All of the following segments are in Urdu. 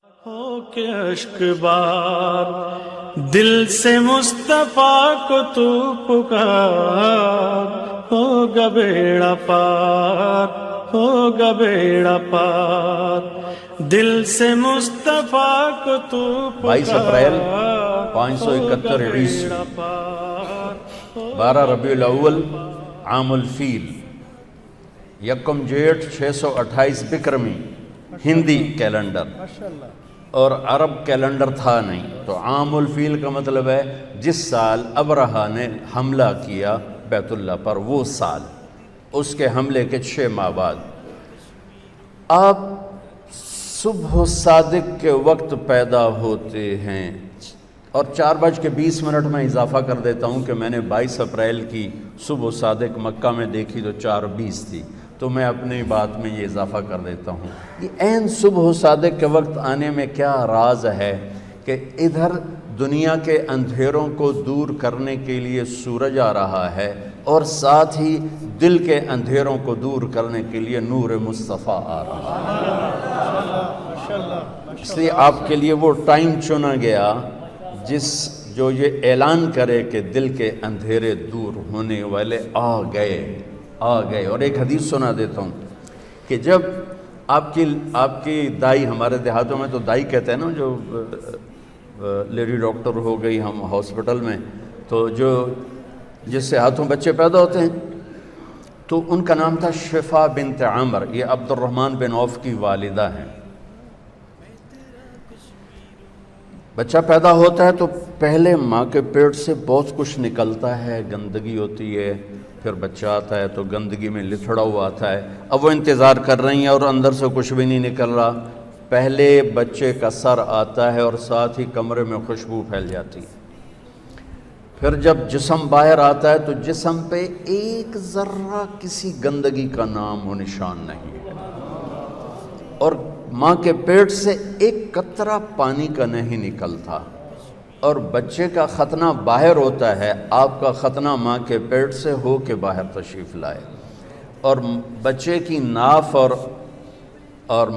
ہو کے اشک بار دل سے مصطفیٰ کو تو پکار، ہوگا بیڑا پار، ہوگا بیڑا پار، دل سے مصطفیٰ کو تو پکار، 22 اپریل 571 عیسوی، 12 ربیع الاول عام الفیل، یکم جیٹھ 628 بکرمی ہندی کیلنڈر، اور عرب کیلنڈر تھا نہیں، تو عام الفیل کا مطلب ہے جس سال ابرہہ نے حملہ کیا بیت اللہ پر، وہ سال، اس کے حملے کے 6 ماہ بعد آپ صبح صادق کے وقت پیدا ہوتے ہیں۔ اور 4:20 میں اضافہ کر دیتا ہوں کہ میں نے 22 اپریل کی صبح صادق مکہ میں دیکھی تو 4:20 تھی، تو میں اپنی بات میں یہ اضافہ کر دیتا ہوں۔ یہ عین صبح صادق کے وقت آنے میں کیا راز ہے کہ ادھر دنیا کے اندھیروں کو دور کرنے کے لیے سورج آ رہا ہے، اور ساتھ ہی دل کے اندھیروں کو دور کرنے کے لیے نور مصطفیٰ آ رہا ہے۔ اس لیے آپ کے لیے وہ ٹائم چنا گیا جو یہ اعلان کرے کہ دل کے اندھیرے دور ہونے والے آ گئے۔ اور ایک حدیث سنا دیتا ہوں کہ جب آپ کی دائی، ہمارے دیہاتوں میں تو دائی کہتے ہیں نا، جو لیڈی ڈاکٹر ہو گئی ہم ہاسپٹل میں، تو جس سے ہاتھوں بچے پیدا ہوتے ہیں، تو ان کا نام تھا شفا بنت عامر، یہ عبد الرحمن بن عوف کی والدہ ہیں۔ بچہ پیدا ہوتا ہے تو پہلے ماں کے پیٹ سے بہت کچھ نکلتا ہے، گندگی ہوتی ہے، پھر بچہ آتا ہے تو گندگی میں لتھڑا ہوا آتا ہے۔ اب وہ انتظار کر رہی ہیں اور اندر سے کچھ بھی نہیں نکل رہا۔ پہلے بچے کا سر آتا ہے اور ساتھ ہی کمرے میں خوشبو پھیل جاتی ہے۔ پھر جب جسم باہر آتا ہے تو جسم پہ ایک ذرہ کسی گندگی کا نام و نشان نہیں ہے، اور ماں کے پیٹ سے ایک قطرہ پانی کا نہیں نکلتا، اور بچے کا ختنہ باہر ہوتا ہے۔ آپ کا ختنہ ماں کے پیٹ سے ہو کے باہر تشریف لائے، اور بچے کی ناف اور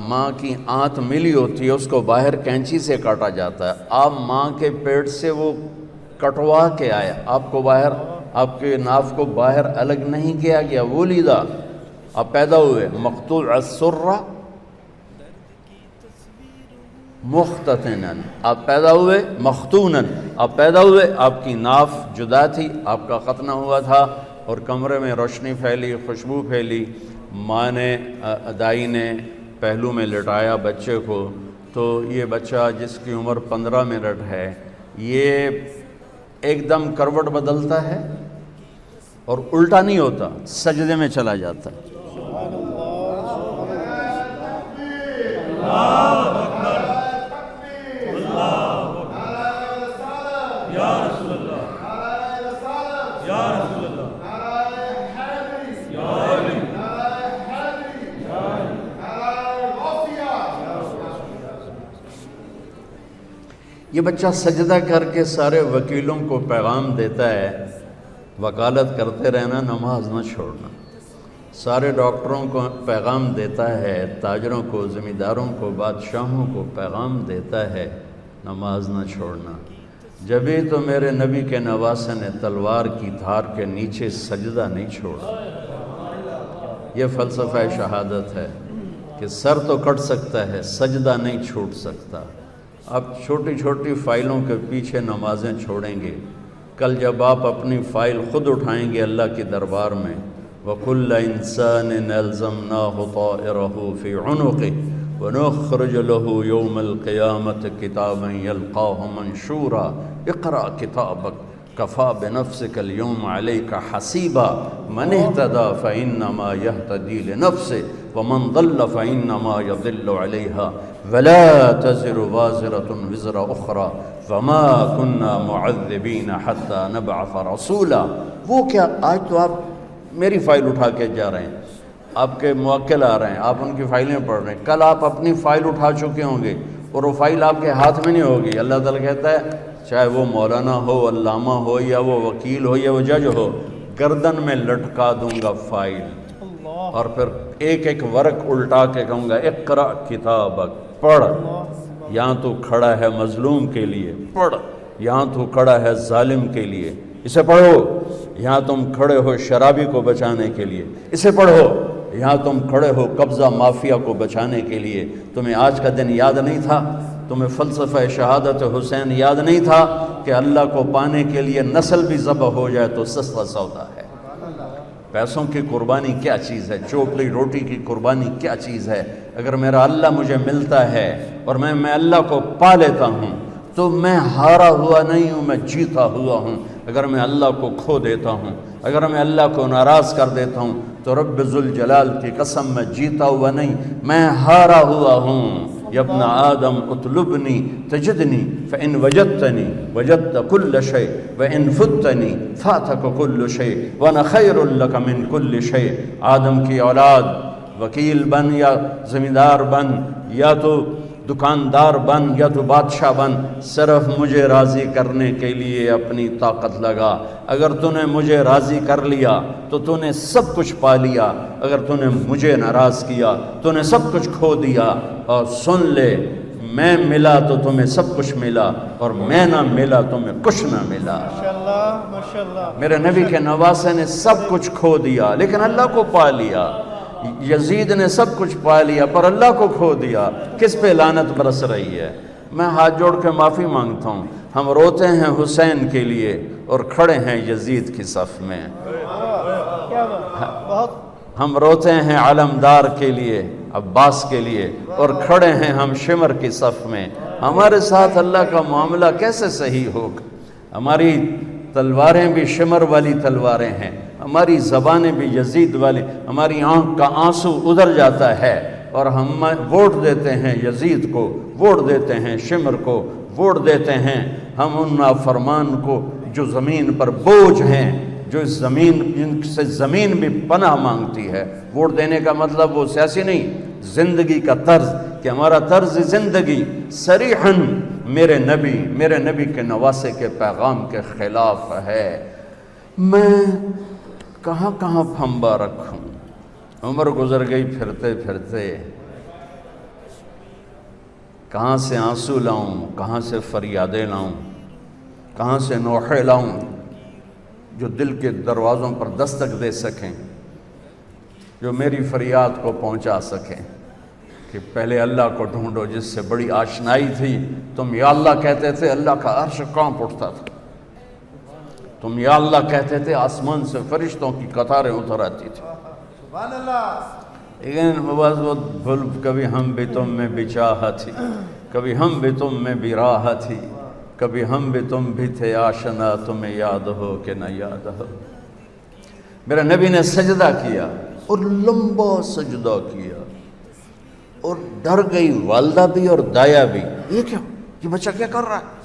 ماں کی آنت ملی ہوتی ہے، اس کو باہر کینچی سے کاٹا جاتا ہے۔ آپ ماں کے پیٹ سے وہ کٹوا کے آئے، آپ کو باہر، آپ کے ناف کو باہر الگ نہیں کیا گیا، وہ لیدہ آپ پیدا ہوئے مقطوع السرہ مختتناً، آپ پیدا ہوئے مختوناً، آپ پیدا ہوئے، آپ کی ناف جدا تھی، آپ کا ختنہ ہوا تھا، اور کمرے میں روشنی پھیلی، خوشبو پھیلی۔ ماں نے، دائی نے پہلو میں لٹایا بچے کو، تو یہ بچہ جس کی عمر 15 منٹ ہے، یہ ایک دم کروٹ بدلتا ہے اور الٹا نہیں ہوتا، سجدے میں چلا جاتا ہے۔ یہ بچہ سجدہ کر کے سارے وکیلوں کو پیغام دیتا ہے، وکالت کرتے رہنا، نماز نہ چھوڑنا۔ سارے ڈاکٹروں کو پیغام دیتا ہے، تاجروں کو، زمینداروں کو، بادشاہوں کو پیغام دیتا ہے، نماز نہ چھوڑنا۔ جبھی تو میرے نبی کے نواسے نے تلوار کی دھار کے نیچے سجدہ نہیں چھوڑا۔ یہ فلسفہ شہادت ہے کہ سر تو کٹ سکتا ہے، سجدہ نہیں چھوٹ سکتا۔ اب چھوٹی چھوٹی فائلوں کے پیچھے نمازیں چھوڑیں گے، کل جب آپ اپنی فائل خود اٹھائیں گے اللہ کے دربار میں، وَكُلَّ إِنسَانٍ أَلْزَمْنَاهُ طَائِرَهُ فِي عُنُقِهِ وَنُخْرِجُ لَهُ يَوْمَ الْقِيَامَةِ كِتَابًا يَلْقَاهُ مَنْشُورًا اقْرَأْ كِتَابَكَ كَفَى بِنَفْسِكَ الْيَوْمَ عَلَيْكَ حَسِيبًا مَنِ اهْتَدَى فَإِنَّمَا يَهْتَدِي لِنَفْسِهِ وَمَنْ ضَلَّ فَإِنَّمَا يَضِلُّ عَلَيْهَا وَلَا تَزِرُ وَازِرَةٌ وِزْرَ أُخْرَى وَمَا كُنَّا مُعَذِّبِينَ حَتَّى نَبْعَثَ رَسُولًا۔ وہ کیا، آج تو آپ میری فائل اٹھا کے جا رہے ہیں، آپ کے موکل آ رہے ہیں، آپ ان کی فائلیں پڑھ رہے ہیں، کل آپ اپنی فائل اٹھا چکے ہوں گے اور وہ فائل آپ کے ہاتھ میں نہیں ہوگی۔ اللہ تعالیٰ کہتا ہے چاہے وہ مولانا ہو، علامہ ہو، یا وہ وکیل ہو، یا وہ جج ہو، گردن میں لٹکا دوں گا فائل، اور پھر ایک ایک ورق الٹا کے کہوں گا اقرأ کتابک پڑھ، یہاں تو کھڑا ہے مظلوم کے لیے، پڑھ، یہاں تو کھڑا ہے ظالم کے لیے، اسے پڑھو، یہاں تم کھڑے ہو شرابی کو بچانے کے لیے، اسے پڑھو، یہاں تم کھڑے ہو قبضہ مافیا کو بچانے کے لیے۔ تمہیں آج کا دن یاد نہیں تھا؟ تمہیں فلسفہ شہادت حسین یاد نہیں تھا کہ اللہ کو پانے کے لیے نسل بھی ذبح ہو جائے تو سستا سودا ہے؟ پیسوں کی قربانی کیا چیز ہے؟ چوپلی روٹی کی قربانی کیا چیز ہے؟ اگر میرا اللہ مجھے ملتا ہے اور میں اللہ کو پا لیتا ہوں تو میں ہارا ہوا نہیں ہوں، میں جیتا ہوا ہوں۔ اگر میں اللہ کو کھو دیتا ہوں، اگر میں اللہ کو ناراض کر دیتا ہوں تو رب ذوالجلال کی قسم میں جیتا ہوا نہیں، میں ہارا ہوا ہوں۔ یا ابن آدم اطلبنی تجدنی فإن وجدتنی وجدت کل شیء وإن فتنی فاتک کل شیء وانا خیر لک من کل شیء۔ آدم کی اولاد، وکیل بن یا زمیندار بن یا تو دکاندار بن یا تو بادشاہ بن، صرف مجھے راضی کرنے کے لیے اپنی طاقت لگا۔ اگر تو نے مجھے راضی کر لیا تو تو نے سب کچھ پا لیا، اگر تو نے مجھے ناراض کیا تو نے سب کچھ کھو دیا۔ اور سن لے، میں ملا تو تمہیں سب کچھ ملا، اور میں نہ ملا تمہیں کچھ نہ ملا۔ ماشاءاللہ۔ میرے نبی کے نواسے نے سب کچھ کھو دیا لیکن اللہ کو پا لیا۔ یزید نے سب کچھ پا لیا پر اللہ کو کھو دیا۔ کس پہ لعنت برس رہی ہے؟ میں ہاتھ جوڑ کے معافی مانگتا ہوں، ہم روتے ہیں حسین کے لیے اور کھڑے ہیں یزید کی صف میں۔ ہم روتے ہیں علمدار کے لیے، عباس کے لیے، اور کھڑے ہیں ہم شمر کی صف میں۔ ہمارے ساتھ اللہ کا معاملہ کیسے صحیح ہوگا؟ ہماری تلواریں بھی شمر والی تلواریں ہیں، ہماری زبانیں بھی یزید والی، ہماری آنکھ کا آنسو ادھر جاتا ہے اور ہم ووٹ دیتے ہیں یزید کو، ووٹ دیتے ہیں شمر کو، ووٹ دیتے ہیں ہم ان نافرمان کو جو زمین پر بوجھ ہیں، جو اس زمین، جن سے زمین بھی پناہ مانگتی ہے۔ ووٹ دینے کا مطلب وہ سیاسی نہیں، زندگی کا طرز، کہ ہمارا طرز زندگی صریحاً میرے نبی کے نواسے کے پیغام کے خلاف ہے۔ میں کہاں کہاں پھنبا رکھوں؟ عمر گزر گئی پھرتے پھرتے، کہاں سے آنسو لاؤں، کہاں سے فریادیں لاؤں، کہاں سے نوحے لاؤں جو دل کے دروازوں پر دستک دے سکیں، جو میری فریاد کو پہنچا سکیں۔ کہ پہلے اللہ کو ڈھونڈو جس سے بڑی آشنائی تھی۔ تم یا اللہ کہتے تھے، اللہ کا عرش کانپ اٹھتا تھا۔ تم یا اللہ کہتے تھے، آسمان سے فرشتوں کی قطاریں اتر آتی تھی۔ سبحان اللہ۔ لیکن کبھی ہم بھی تم میں بھی چاہ تھی، کبھی ہم بھی تم میں بھی راہ تھی، کبھی ہم بھی تم بھی تھے آشنا، تمہیں یاد ہو کہ نہ یاد ہو۔ میرے نبی نے سجدہ کیا اور لمبا سجدہ کیا، اور ڈر گئی والدہ بھی اور دایا بھی، یہ کیا، یہ بچہ کیا کر رہا ہے؟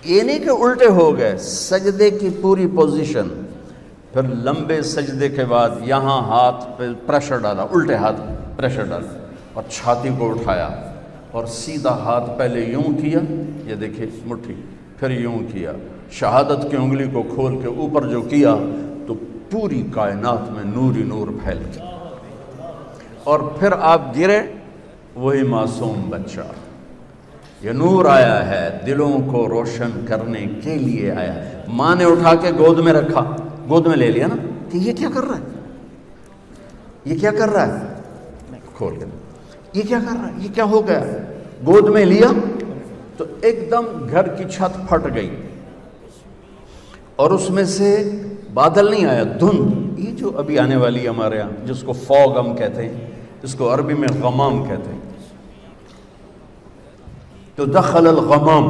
یہ نہیں کہ الٹے ہو گئے، سجدے کی پوری پوزیشن۔ پھر لمبے سجدے کے بعد یہاں ہاتھ پہ پریشر ڈالا، الٹے ہاتھ پریشر ڈالا اور چھاتی کو اٹھایا اور سیدھا ہاتھ پہلے یوں کیا، یہ دیکھیں مٹھی، پھر یوں کیا، شہادت کی انگلی کو کھول کے اوپر جو کیا تو پوری کائنات میں نور ہی نور پھیل گیا۔ اور پھر آپ گرے، وہی معصوم بچہ، یہ نور آیا ہے دلوں کو روشن کرنے کے لیے آیا ہے۔ ماں نے اٹھا کے گود میں رکھا، گود میں لے لیا نا کہ یہ کیا کر رہا ہے، یہ کیا کر رہا ہے، کھول کے یہ کیا کر رہا ہے، یہ کیا ہو گیا، گود میں لیا تو ایک دم گھر کی چھت پھٹ گئی اور اس میں سے بادل نہیں آیا، دھند، یہ جو ابھی آنے والی ہمارے یہاں جس کو فوگ ہم کہتے ہیں، اس کو عربی میں غمام کہتے ہیں۔ تو دخل الغمام،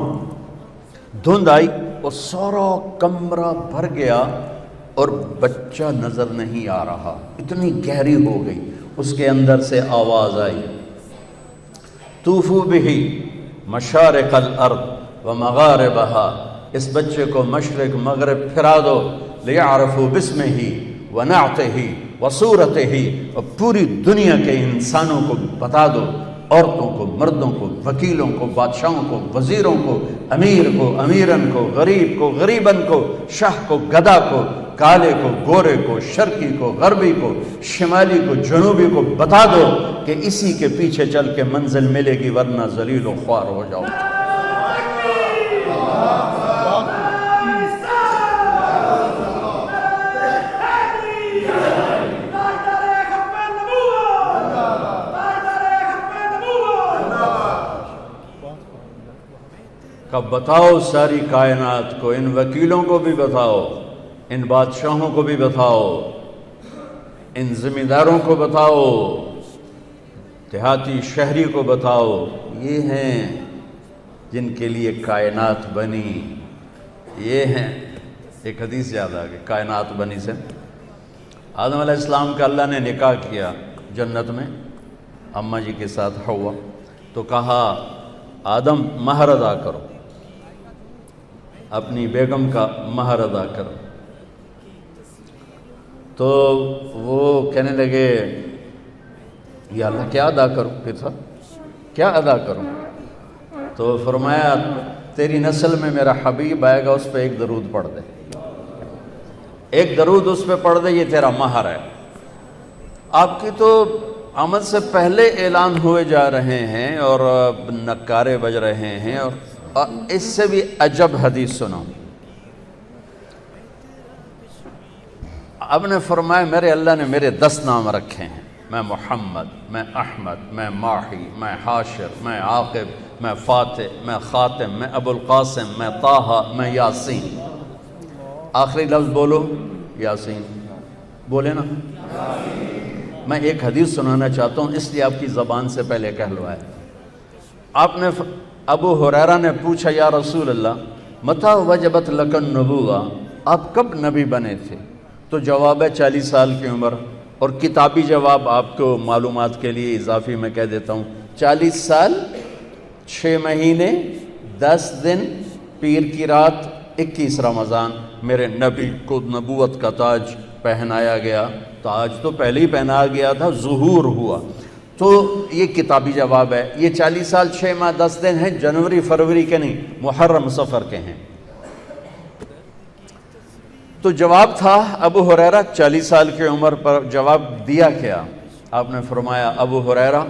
دھند آئی اور سارا کمرہ بھر گیا اور بچہ نظر نہیں آ رہا، اتنی گہری ہو گئی۔ اس کے اندر سے آواز آئی، طوفوا بہ مشارق الارض ومغاربہا، اس بچے کو مشرق مغرب پھرا دو، لیعرفوا باسمہ ونعتہ وصورتہ، اور پوری دنیا کے انسانوں کو بتا دو، عورتوں کو، مردوں کو، وکیلوں کو، بادشاہوں کو، وزیروں کو، امیر کو، امیرن کو، غریب کو، غریبن کو، شاہ کو، گدا کو، کالے کو گورے کو، شرقی کو غربی کو، شمالی کو جنوبی کو بتا دو کہ اسی کے پیچھے چل کے منزل ملے گی، ورنہ ذلیل و خوار ہو جاؤ۔ کب بتاؤ ساری کائنات کو، ان وکیلوں کو بھی بتاؤ، ان بادشاہوں کو بھی بتاؤ، ان ذمہ داروں کو بتاؤ، دیہاتی شہری کو بتاؤ، یہ ہیں جن کے لیے کائنات بنی، یہ ہیں۔ ایک حدیث یاد آ گئی کائنات بنی سے۔ آدم علیہ السلام کا اللہ نے نکاح کیا جنت میں اماں جی کے ساتھ حوا، تو کہا آدم مہر ادا کرو، اپنی بیگم کا مہر ادا کرو۔ تو وہ کہنے لگے یا اللہ کیا ادا کروں، پھر صاحب کیا ادا کروں؟ تو فرمایا تیری نسل میں میرا حبیب آئے گا، اس پہ ایک درود پڑھ دے، ایک درود اس پہ پڑھ دے، یہ تیرا مہر ہے۔ آپ کی تو آمد سے پہلے اعلان ہوئے جا رہے ہیں اور نکارے بج رہے ہیں، اور اس سے بھی عجب حدیث سنو۔ اب نے فرمایا میرے اللہ نے میرے 10 نام رکھے ہیں، میں محمد، میں احمد، میں ماحی، میں حاشر، میں عاقب، میں فاتح، میں خاتم، میں ابو القاسم، میں طٰہٰ، میں یاسین۔ آخری لفظ بولو یاسین، بولے نا۔ میں ایک حدیث سنانا چاہتا ہوں، اس لیے آپ کی زبان سے پہلے کہلوائے۔ آپ نے ابو ہریرہ نے پوچھا یا رسول اللہ متى وجبت لک النبوہ، آپ کب نبی بنے تھے؟ تو جواب ہے 40 سال کی عمر، اور کتابی جواب آپ کو معلومات کے لیے اضافی میں کہہ دیتا ہوں، 40 سال 6 مہینے 10 دن پیر کی رات 21 رمضان میرے نبی کو نبوت کا تاج پہنایا گیا۔ تاج تو پہلے ہی پہنا گیا تھا، ظہور ہوا۔ تو یہ کتابی جواب ہے۔ یہ 40 سال 6 ماہ 10 دن ہیں، جنوری فروری کے نہیں، محرم صفر کے ہیں۔ تو جواب تھا ابو ہریرہ 40 سال کی عمر پر جواب دیا کیا؟ آپ نے فرمایا ابو ہریرہ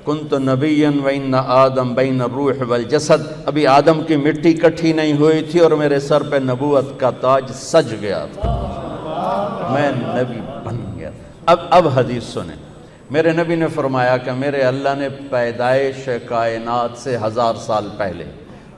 کنت نبیا وان آدم بین الروح والجسد، ابھی آدم کی مٹی کٹھی نہیں ہوئی تھی اور میرے سر پہ نبوت کا تاج سج گیا تھا، میں نبی بن گیا۔ اب حدیث سنیں۔ میرے نبی نے فرمایا کہ میرے اللہ نے پیدائش کائنات سے 1000 سال پہلے،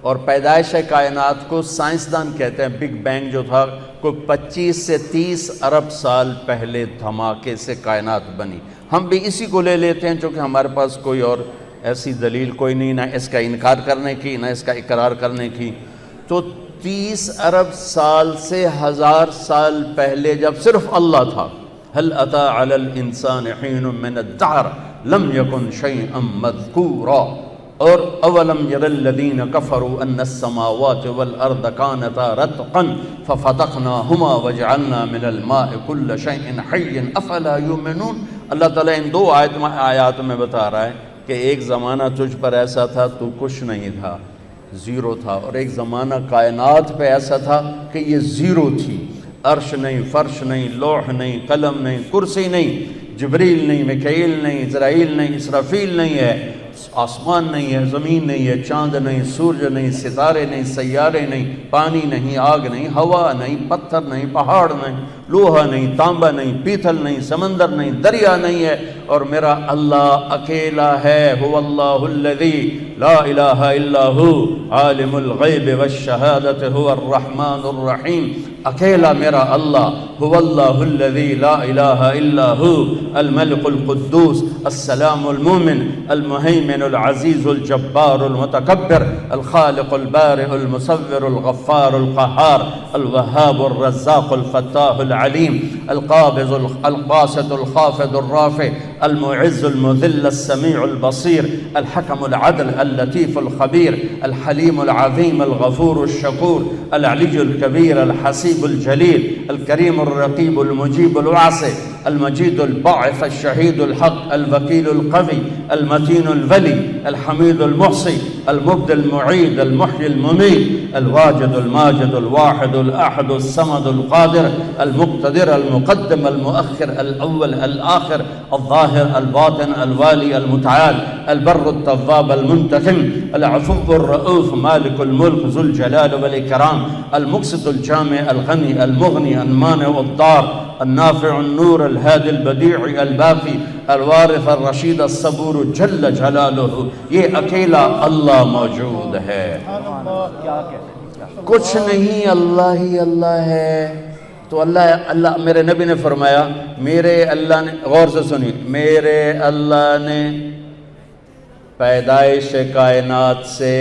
اور پیدائش کائنات کو سائنسدان کہتے ہیں بگ بینگ جو تھا، کو 25 سے 30 ارب سال پہلے دھماکے سے کائنات بنی۔ ہم بھی اسی کو لے لیتے ہیں چونکہ ہمارے پاس کوئی اور ایسی دلیل کوئی نہیں، نہ اس کا انکار کرنے کی نہ اس کا اقرار کرنے کی۔ تو 30 ارب سال سے 1000 سال پہلے جب صرف اللہ تھا، هل أتى على الإنسان حين من الدهر لم يكن شيئا مذكورا، اور اولم ير الذين كفروا ان السماوات والارض كانتا رتقا ففتقناهما وجعلنا من الماء كل شيء حي افلا يؤمنون۔ اللہ تعالیٰ ان 2 آیات میں بتا رہا ہے کہ ایک زمانہ تجھ پر ایسا تھا تو کچھ نہیں تھا، زیرو تھا، اور ایک زمانہ کائنات پہ ایسا تھا کہ یہ زیرو تھی، عرش نہیں، فرش نہیں، لوح نہیں، قلم نہیں، کرسی نہیں، جبریل نہیں، میکائیل نہیں، اسرائیل نہیں، اسرافیل نہیں ہے، آسمان نہیں ہے، زمین نہیں ہے، چاند نہیں، سورج نہیں، ستارے نہیں، سیارے نہیں، پانی نہیں، آگ نہیں، ہوا نہیں، پتھر نہیں، پہاڑ نہیں، لوہا نہیں، تانبا نہیں، پیتل نہیں، سمندر نہیں، دریا نہیں ہے، اور میرا اللہ اکیلا ہے۔ هو اللہ الذی لا الہ الا ہو عالم الغیب والشہادۃ هو الرحمن الرحیم۔ اکیلا میرا اللہ، هو اللہ الذی لا الہ الا ہو الملک القدوس السلام المومن المہیمن العزیز الجبار المتکبر الخالق البارئ المصور الغفار القہار الوہاب الرزاق الفتاح العلیم القابض الباسط الخافض الرافع المعز المذل السمیع البصیر الحکم العدل اللطیف الخبیر الحلیم العظیم الغفور الشکور العلی الکبیر الحسیب الجلیل الکریم الرقیب المجیب الواسع المجيد الباعث الشهيد الحق الوكيل القوي المتين الولي الحميد المحصي المبدي المعيد المحيي المميت الواجد الماجد الواحد الأحد الصمد القادر المقتدر المقدم المؤخر الأول الآخر الظاهر الباطن الوالي المتعال البر التواب المنتقم العفو الرؤوف مالك الملك ذو الجلال والإكرام المقسط الجامع الغني المغني المانع الضار النافع النور الهادي البديع الباقي الوارث الرشید الصبور جل جلالہ. یہ اکیلا اللہ موجود ہے، کچھ نہیں، اللہ ہی اللہ ہے. تو اللہ میرے نبی نے فرمایا، میرے اللہ نے، غور سے سنی، میرے اللہ نے پیدائش کائنات سے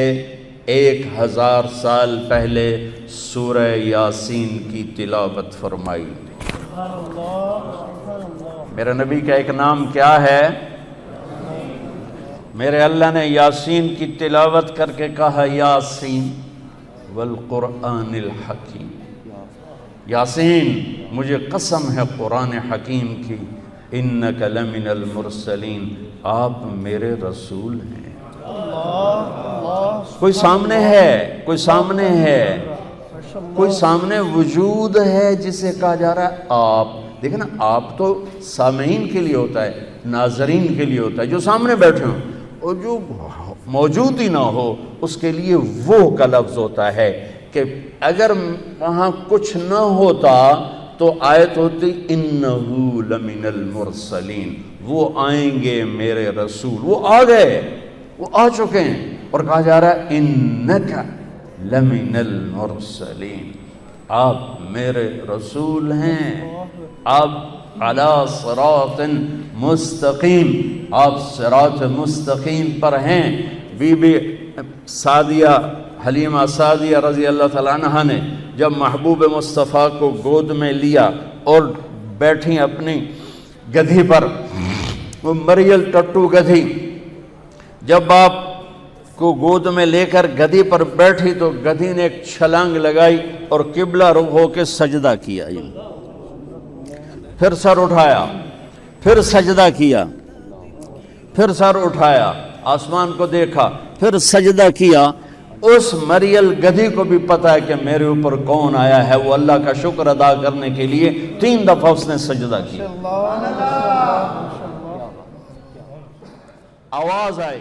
1000 سال پہلے سورہ یاسین کی تلاوت فرمائی. میرے نبی کا ایک نام کیا ہے؟ میرے اللہ نے یاسین کی تلاوت کر کے کہا یاسین والقرآن الحکیم. یاسین مجھے قسم ہے قرآن حکیم کی، انک لمن المرسلین، آپ میرے رسول ہیں. کوئی سامنے ہے، کوئی سامنے ہے، کوئی سامنے وجود ہے جسے کہا جا رہا ہے آپ. دیکھیں نا، آپ تو سامعین کے لیے ہوتا ہے، ناظرین کے لیے ہوتا ہے، جو سامنے بیٹھے ہوں، اور جو موجود ہی نہ ہو اس کے لیے وہ کا لفظ ہوتا ہے. کہ اگر وہاں کچھ نہ ہوتا تو آیت ہوتی انہو لمن المرسلین، وہ آئیں گے میرے رسول. وہ آ گئے، وہ آ چکے ہیں، اور کہا جا رہا ہے انکا لمن المرسلین، آپ میرے رسول ہیں، آپ علی صراط مستقیم، آپ صراط مستقیم پر ہیں. بی بی سعدیہ، حلیمہ سعدیہ رضی اللہ تعالیٰ عنہ نے جب محبوب مصطفیٰ کو گود میں لیا اور بیٹھی اپنی گدھی پر، وہ مریل ٹٹو گدھی، جب آپ کو گود میں لے کر گدھی پر بیٹھی تو گدھی نے ایک چھلانگ لگائی اور قبلہ رخ ہو کے سجدہ کیا. پھر سر اٹھایا، پھر سجدہ کیا، پھر سر اٹھایا، آسمان کو دیکھا، پھر سجدہ کیا. اس مریل گدھی کو بھی پتا ہے کہ میرے اوپر کون آیا ہے. وہ اللہ کا شکر ادا کرنے کے لیے 3 دفعہ اس نے سجدہ کیا. آواز آئی.